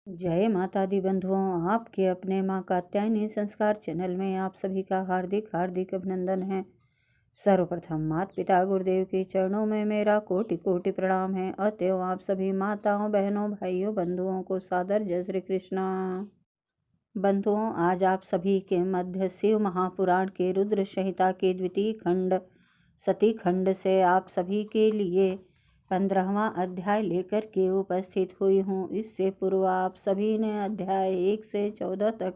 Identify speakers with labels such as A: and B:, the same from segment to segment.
A: जय माता दी बंधुओं, आपके अपने माँ कात्यायनी संस्कार चैनल में आप सभी का हार्दिक हार्दिक अभिनंदन है। सर्वप्रथम माता पिता गुरुदेव के चरणों में मेरा कोटि कोटि प्रणाम है। अतएव आप सभी माताओं, बहनों, भाइयों, बंधुओं को सादर जय श्री कृष्णा। बंधुओं, आज आप सभी के मध्य शिव महापुराण के रुद्र संहिता के द्वितीय खंड सती खंड से आप सभी के लिए 15वां अध्याय लेकर के उपस्थित हुई हूँ। इससे पूर्व आप सभी ने अध्याय 1 से 14 तक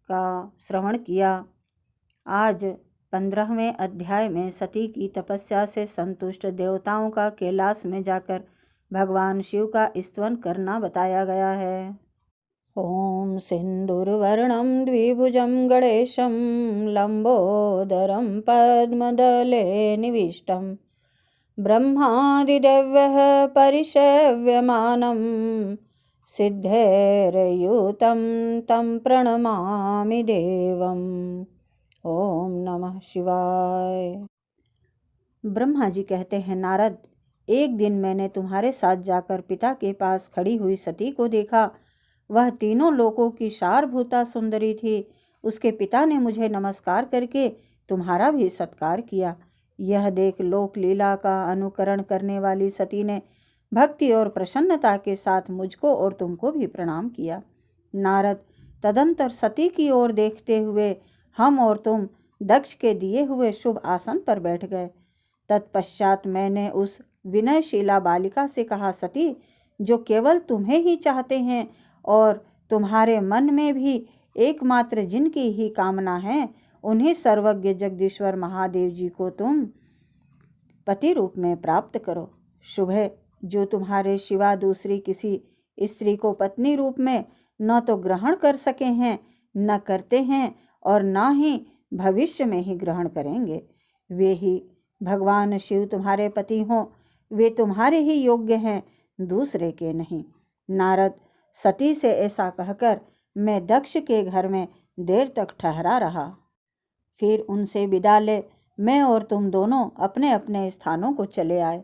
A: का श्रवण किया। आज 15वें अध्याय में सती की तपस्या से संतुष्ट देवताओं का कैलाश में जाकर भगवान शिव का स्तवन करना बताया गया है। ओम सिंदूरवर्णं द्विभुजं गणेशं लंबोदरं पद्मदले निविष्टं ब्रह्मादिदेव्यः परिसेव्यमानं सिद्धैर्युतं तं प्रणमामि देवम्। ओम नमः शिवाय। ब्रह्मा जी कहते हैं, नारद, एक दिन मैंने तुम्हारे साथ जाकर पिता के पास खड़ी हुई सती को देखा। वह तीनों लोकों की सारभूता सुंदरी थी। उसके पिता ने मुझे नमस्कार करके तुम्हारा भी सत्कार किया। यह देख लोक लीला का अनुकरण करने वाली सती ने भक्ति और प्रसन्नता के साथ मुझको और तुमको भी प्रणाम किया। नारद, तदंतर सती की ओर देखते हुए हम और तुम दक्ष के दिए हुए शुभ आसन पर बैठ गए। तत्पश्चात मैंने उस विनयशीला बालिका से कहा, सती, जो केवल तुम्हें ही चाहते हैं और तुम्हारे मन में भी एकमात्र जिनकी ही कामना है, उन्हीं सर्वज्ञ जगदीश्वर महादेव जी को तुम पति रूप में प्राप्त करो। शुभ है, जो तुम्हारे सिवा दूसरी किसी स्त्री को पत्नी रूप में न तो ग्रहण कर सके हैं, न करते हैं और न ही भविष्य में ही ग्रहण करेंगे। वे ही भगवान शिव तुम्हारे पति हों। वे तुम्हारे ही योग्य हैं, दूसरे के नहीं। नारद, सती से ऐसा कहकर मैं दक्ष के घर में देर तक ठहरा रहा। फिर उनसे विदा ले मैं और तुम दोनों अपने अपने स्थानों को चले आए।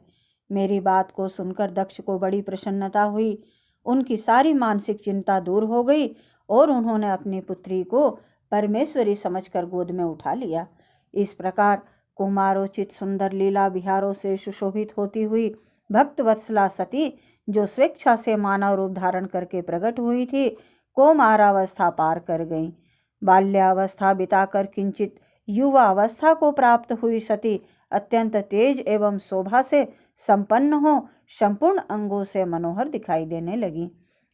A: मेरी बात को सुनकर दक्ष को बड़ी प्रसन्नता हुई। उनकी सारी मानसिक चिंता दूर हो गई और उन्होंने अपनी पुत्री को परमेश्वरी समझकर गोद में उठा लिया। इस प्रकार कुमारोचित सुंदर लीला विहारों से सुशोभित होती हुई भक्त वत्सला सती, जो स्वेच्छा से मानव रूप धारण करके प्रकट हुई थी, कौमारावस्था पार कर गई। बाल्यावस्था बिताकर किंचित युवावस्था को प्राप्त हुई सती अत्यंत तेज एवं शोभा से संपन्न हो संपूर्ण अंगों से मनोहर दिखाई देने लगी।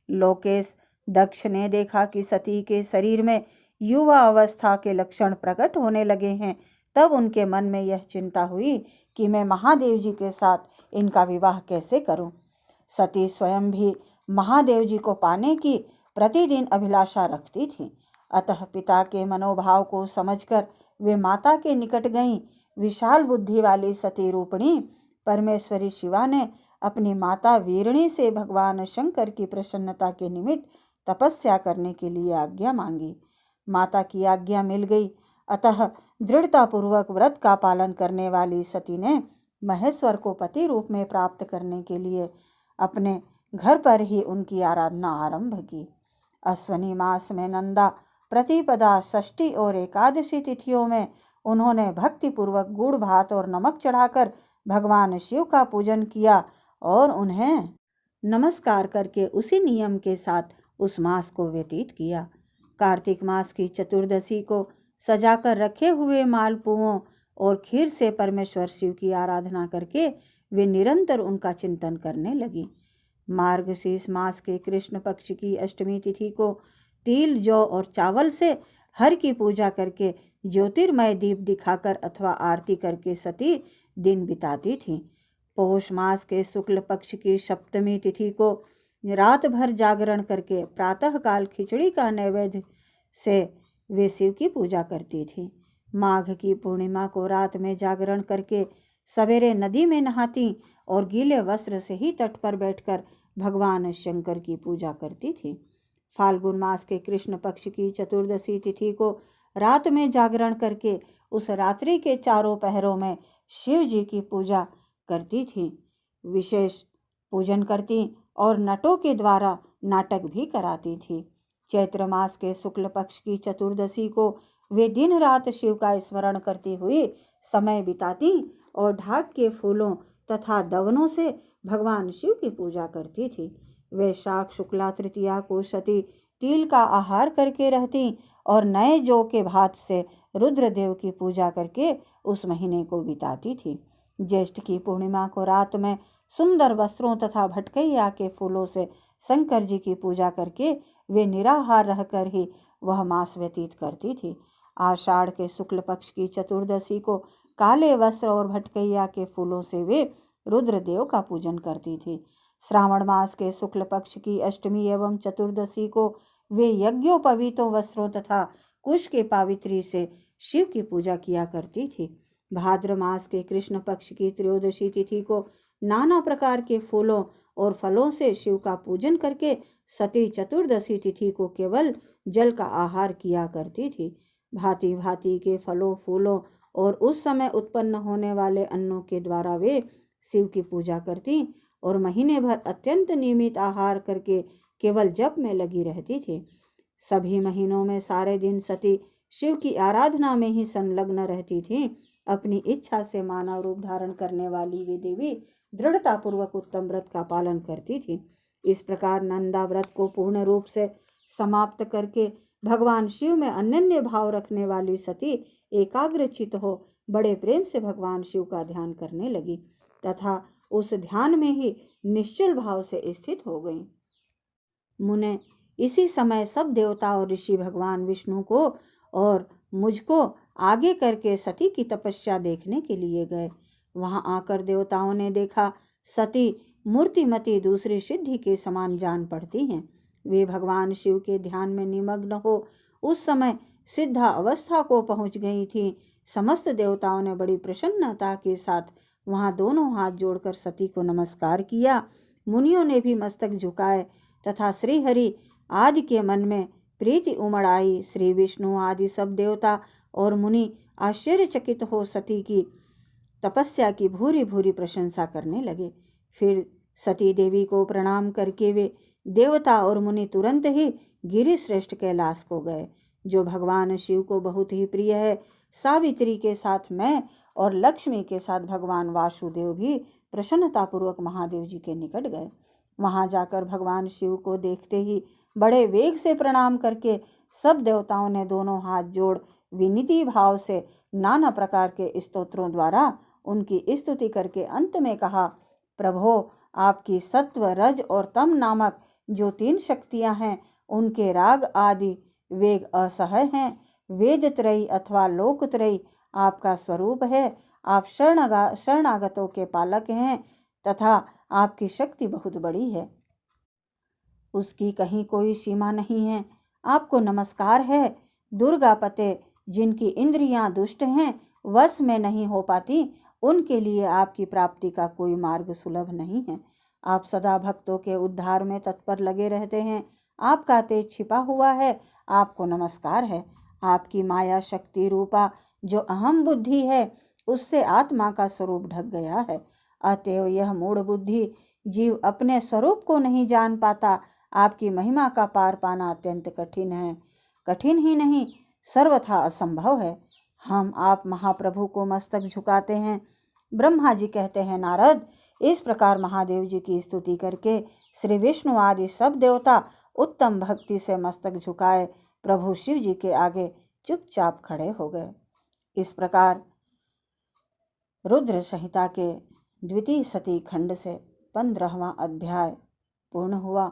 A: लोकेश दक्ष ने देखा कि सती के शरीर में युवा अवस्था के लक्षण प्रकट होने लगे हैं। तब उनके मन में यह चिंता हुई कि मैं महादेव जी के साथ इनका विवाह कैसे करूं। सती स्वयं भी महादेव जी को पाने की प्रतिदिन अभिलाषा रखती थी। अतः पिता के मनोभाव को समझकर वे माता के निकट गईं। विशाल बुद्धि वाली सती रूपणी परमेश्वरी शिवा ने अपनी माता वीरणी से भगवान शंकर की प्रसन्नता के निमित्त तपस्या करने के लिए आज्ञा मांगी। माता की आज्ञा मिल गई। अतः दृढ़तापूर्वक व्रत का पालन करने वाली सती ने महेश्वर को पति रूप में प्राप्त करने के लिए अपने घर पर ही उनकी आराधना आरंभ की। अश्वनी मास में नंदा, प्रतिपदा, षष्ठी और एकादशी तिथियों में उन्होंने भक्तिपूर्वक गुड़ भात और नमक चढ़ाकर भगवान शिव का पूजन किया और उन्हें नमस्कार करके उसी नियम के साथ उस मास को व्यतीत किया। कार्तिक मास की चतुर्दशी को सजाकर रखे हुए मालपुओं और खीर से परमेश्वर शिव की आराधना करके वे निरंतर उनका चिंतन करने लगी। मार्गशीर्ष मास के कृष्ण पक्ष की अष्टमी तिथि को तिल, जौ और चावल से हर की पूजा करके ज्योतिर्मय दीप दिखाकर अथवा आरती करके सती दिन बिताती थी। पौष मास के शुक्ल पक्ष की सप्तमी तिथि को रात भर जागरण करके प्रातःकाल खिचड़ी का नैवेद्य से वे शिव की पूजा करती थी। माघ की पूर्णिमा को रात में जागरण करके सवेरे नदी में नहाती और गीले वस्त्र से ही तट पर बैठकर भगवान शंकर की पूजा करती थी। फाल्गुन मास के कृष्ण पक्ष की चतुर्दशी तिथि को रात में जागरण करके उस रात्रि के चारों पहरों में शिव जी की पूजा करती थी। विशेष पूजन करती और नटों के द्वारा नाटक भी कराती थी। चैत्र मास के शुक्ल पक्ष की चतुर्दशी को वे दिन रात शिव का स्मरण करती हुई समय बिताती और ढाक के फूलों तथा दवनों से भगवान शिव की पूजा करती थी। वैशाख शुक्ला तृतीया को सती तिल का आहार करके रहती और नए जौ के भात से रुद्रदेव की पूजा करके उस महीने को बिताती थी। ज्येष्ठ की पूर्णिमा को रात में सुंदर वस्त्रों तथा भटकैया के फूलों से शंकर जी की पूजा करके वे निराहार रहकर ही वह मास व्यतीत करती थी। आषाढ़ के शुक्ल पक्ष की चतुर्दशी को काले वस्त्र और भटकैया के फूलों से वे रुद्रदेव का पूजन करती थी। श्रावण मास के शुक्ल पक्ष की अष्टमी एवं चतुर्दशी को वे यज्ञोपवीतों वस्त्रों तथा कुश के पावित्री से शिव की पूजा किया करती थी। भाद्र मास के कृष्ण पक्ष की त्रयोदशी तिथि को नाना प्रकार के फूलों और फलों से शिव का पूजन करके सती चतुर्दशी तिथि को केवल जल का आहार किया करती थी। भांति भांति के फलों फूलों और उस समय उत्पन्न होने वाले अन्नों के द्वारा वे शिव की पूजा करती और महीने भर अत्यंत नियमित आहार करके केवल जप में लगी रहती थी। सभी महीनों में सारे दिन सती शिव की आराधना में ही संलग्न रहती थी। अपनी इच्छा से मानव रूप धारण करने वाली वे देवी दृढ़ता पूर्वक उत्तम व्रत का पालन करती थी। इस प्रकार नंदा व्रत को पूर्ण रूप से समाप्त करके भगवान शिव में अनन्य भाव रखने वाली सती एकाग्रचित हो बड़े प्रेम से भगवान शिव का ध्यान करने लगी तथा उस ध्यान में ही निश्चल भाव से स्थित हो गई। मुने इसी समय सब देवता और ऋषि भगवान विष्णु को और मुझको आगे करके सती की तपस्या देखने के लिए गए। वहां आकर देवताओं ने देखा सती मूर्तिमती दूसरी सिद्धि के समान जान पड़ती हैं। वे भगवान शिव के ध्यान में निमग्न हो उस समय सिद्धा अवस्था को पहुंच गई थी। समस्त देवताओं ने बड़ी प्रसन्नता के साथ वहां दोनों हाथ जोड़कर सती को नमस्कार किया। मुनियों ने भी मस्तक झुकाए तथा श्रीहरि आदि के मन में प्रीति उमड़ आई। श्री विष्णु आदि सब देवता और मुनि आश्चर्यचकित हो सती की तपस्या की भूरी भूरी प्रशंसा करने लगे। फिर सती देवी को प्रणाम करके वे देवता और मुनि तुरंत ही गिरिश्रेष्ठ कैलाश को गए, जो भगवान शिव को बहुत ही प्रिय है। सावित्री के साथ मैं और लक्ष्मी के साथ भगवान वासुदेव भी प्रसन्नतापूर्वक महादेव जी के निकट गए। वहां जाकर भगवान शिव को देखते ही बड़े वेग से प्रणाम करके सब देवताओं ने दोनों हाथ जोड़ विनीति भाव से नाना प्रकार के स्तोत्रों द्वारा उनकी स्तुति करके अंत में कहा, प्रभो, आपकी सत्व रज और तम नामक जो 3 शक्तियां हैं उनके राग आदि वेग असह्य हैं। वेद त्रयी अथवा लोक त्रयी आपका स्वरूप है। आप शरणागतों के पालक हैं तथा आपकी शक्ति बहुत बड़ी है, उसकी कहीं कोई सीमा नहीं है। आपको नमस्कार है। दुर्गापते, जिनकी इंद्रियां दुष्ट हैं, वश में नहीं हो पाती, उनके लिए आपकी प्राप्ति का कोई मार्ग सुलभ नहीं है। आप सदा भक्तों के उद्धार में तत्पर लगे रहते हैं। आपका तेज छिपा हुआ है। आपको नमस्कार है। आपकी माया शक्ति रूपा जो अहम बुद्धि है, उससे आत्मा का स्वरूप ढक गया है। अतएव यह मूढ़ बुद्धि जीव अपने स्वरूप को नहीं जान पाता। आपकी महिमा का पार पाना अत्यंत कठिन है। कठिन ही नहीं, सर्वथा असंभव है। हम आप महाप्रभु को मस्तक झुकाते हैं। ब्रह्मा जी कहते हैं, नारद, इस प्रकार महादेव जी की स्तुति करके श्री विष्णु आदि सब देवता उत्तम भक्ति से मस्तक झुकाए प्रभु शिव जी के आगे चुपचाप खड़े हो गए। इस प्रकार रुद्र संहिता के द्वितीय सती खंड से 15वां अध्याय पूर्ण हुआ।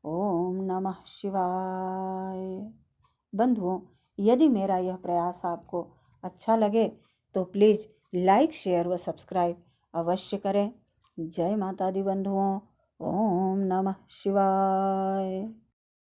A: ओम नमः शिवाय। बंधुओं, यदि मेरा यह प्रयास आपको अच्छा लगे तो प्लीज़ लाइक, शेयर व सब्सक्राइब अवश्य करें। जय माता दी बंधुओं। ओम नमः शिवाय।